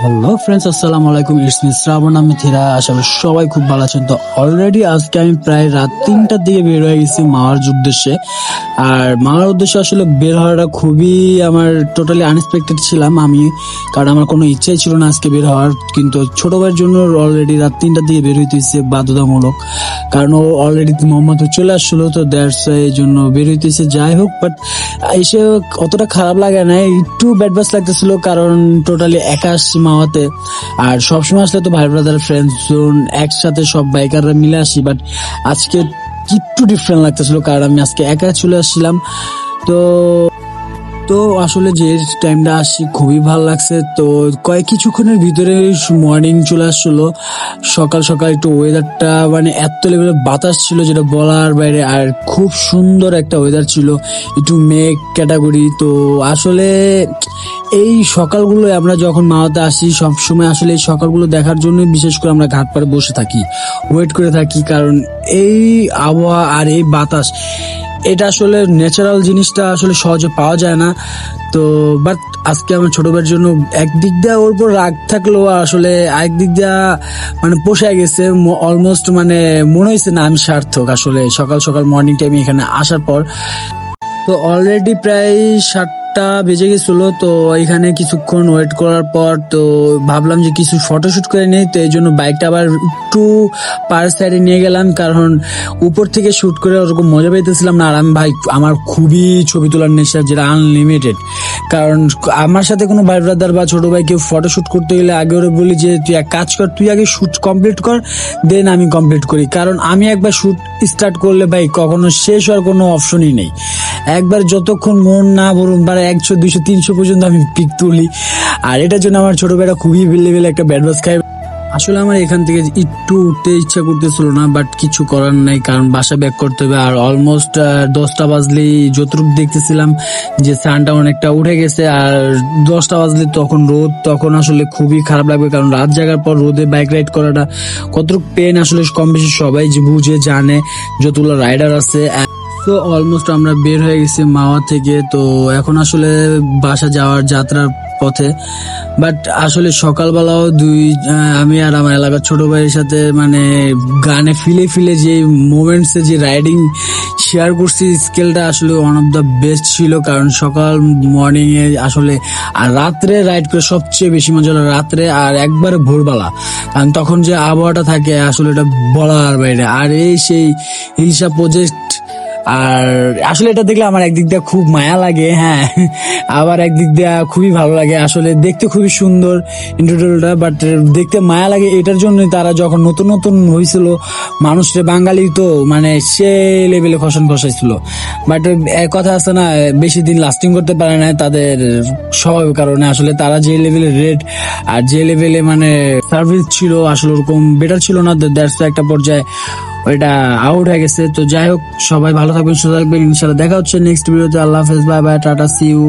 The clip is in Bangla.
হ্যালো ফ্রেন্ডস, আসসালামু আলাইকুম। ইটস মি শ্রাবণ, আমি থিরা। আশা করি সবাই খুব ভালো আছেন। তো অলরেডি আজকে আমি প্রায় রাত 3টার দিকে বের হয়ে গেছি মাওয়ার উদ্দেশ্যে। আর মাওয়ার উদ্দেশ্যে আসলে বের হওয়াটা খুবই আমার টোটালি আনএক্সপেক্টেড ছিলাম আমি, কারণ আমার কোনো ইচ্ছাই ছিল না আজকে বের হওয়ার। কিন্তু ছোট ভাইয়ের জন্য অলরেডি রাত 3টার দিকে বের হইতেছে বাধ্যতামূলক, কারণ ও অলরেডি মোহাম্মদ চলে আসছিলো, তো দ্যাটস এই জন্য বের হইতেছে। যাই হোক, বাট এসে অতটা খারাপ লাগে না, একটু ব্যাড বাস লাগতেছিল, কারণ টোটালি একা আসছি মাওয়াতে। আর সবসময় আসলে তো ভাই ব্রাদার ফ্রেন্ডস জোন একসাথে সব বাইকাররা মিলে আসি, বাট আজকে একটু ডিফারেন্ট লাগতেছিল, কারণ আমি আজকে একা চলে আসছিলাম। তো তো আসলে যে টাইমটা আসছি খুবই ভালো লাগছে। তো কিছুক্ষণের ভিতরে মর্নিং চলে আসছিল, সকাল সকাল একটু ওয়েদারটা মানে এত লেভেলের বাতাস ছিল যেটা বলার বাইরে, আর খুব সুন্দর একটা ওয়েদার ছিল, একটু মেঘ ক্যাটাগরি। তো আসলে এই সকালগুলো আমরা যখন মাওয়াতে আসি সবসময় আসলে এই সকালগুলো দেখার জন্য বিশেষ করে আমরা ঘাট পাড়ে বসে থাকি, ওয়েট করে থাকি, কারণ এই আবহাওয়া আর এই বাতাস এটা আসলে ন্যাচারাল জিনিসটা আসলে সহজে পাওয়া যায় না। তো বাট আজকে আমার ছোট ভাইয়ের জন্য একদিক দিয়ে ওর উপর রাগ থাকলেও আসলে আরেকদিক দিয়ে মানে পোষায় গেছে অলমোস্ট, মানে মনে হয়েছে না আমি সার্থক আসলে সকাল সকাল মর্নিং টাইমে এখানে আসার পর। তো অলরেডি প্রায় 7টা বেজে গেছিল। তো এখানে কিছুক্ষণ ওয়েট করার পর তো ভাবলাম যে কিছু ফটোশুট করে নেই, তো এই জন্য বাইকটা আবার একটু পার সাইডে নিয়ে গেলাম, কারণ উপর থেকে শুট করে ওরকম মজা পাইতেছিলাম না। আর আমি ভাই আমার খুবই ছবি তোলার নেশা, যেটা আনলিমিটেড। কারণ আমার সাথে কোনো ভাই ব্রাদার বা ছোট ভাই কেউ ফটোশুট করতে গেলে আগে ওরা বলি যে তুই এক কাজ কর, তুই আগে শুট কমপ্লিট কর, দেন আমি কমপ্লিট করি। কারণ আমি একবার শুট স্টার্ট করলে ভাই কখনো শেষ হওয়ার কোনো অপশনই নেই। একবার যতক্ষণ মন না বলুন 100, 200, 300 পর্যন্ত আমি পিক তুলি। আর এটার জন্য আমার ছোট ভাইরা খুবই লেভেলে একটা ব্যাড বাস খায়। আসলে আমার এখান থেকে একটু উঠতে ইচ্ছা করতেছিল না, বাট কিছু করার নাই, কারণ বাসা ব্যাক করতে হবে। আর অলমোস্ট 10টা বাজলেই যতটুকু দেখতেছিলাম যে সানটা অনেকটা উঠে গেছে, আর 10টা বাজলে তখন রোদ, তখন আসলে খুবই খারাপ লাগবে, কারণ রাত জাগার পর রোদে বাইক রাইড করাটা কতটুকু পেন আসলে কম বেশি সবাই বুঝে জানে যতগুলো রাইডার আছে। তো অলমোস্ট আমরা বের হয়ে গেছি মাওয়া থেকে। তো এখন আসলে বাসা যাওয়ার যাত্রার পথে। বাট আসলে সকালবেলাও আমি আর আমার এলাকার ছোট ভাইয়ের সাথে মানে গানে ফিলে যে মোমেন্টসে যে রাইডিং শেয়ার করছি, স্কেলটা আসলে ওয়ান অফ দ্য বেস্ট ছিল। কারণ সকাল মর্নিং এ আসলে, আর রাত্রে রাইড করে সবচেয়ে বেশি মজা হলো রাত্রে, আর একবারে ভোরবেলা, কারণ তখন যে আবহাওয়াটা থাকে আসলে এটা বলার বাইরে। আর এই সেই হিলসা প্রজেক্ট, আর আসলে এটা দেখলে আমার একদিক দিয়ে খুব মায়া লাগে, হ্যাঁ, আবার একদিক দিয়ে খুবই ভালো লাগে। আসলে দেখতে খুবই সুন্দর ইন্টারভিউটা, বাট দেখতে মায়া লাগে এটার জন্যই, তারা যখন নতুন নতুন হয়েছিল মানুষের বাঙালি তো মানে সে লেভেলে খসাইছিল। বাট কথা আছে না, বেশি দিন লাস্টিং করতে পারে না তাদের স্বভাবের কারণে। আসলে তারা যে লেভেলে রেট আর যে লেভেলে মানে সার্ভিস ছিল আসলে ওরকম বেটার ছিল না, দ্যাটস একটা পর্যায়ে ওইটা আউট হয়ে গেছে। তো যাই হোক, সবাই ভালো থাকবেন, সুস্থ থাকবেন, ইনশাআল্লাহ দেখা হচ্ছে নেক্সট ভিডিওতে। আল্লাহ হাফেজ, bye bye, tata, see you.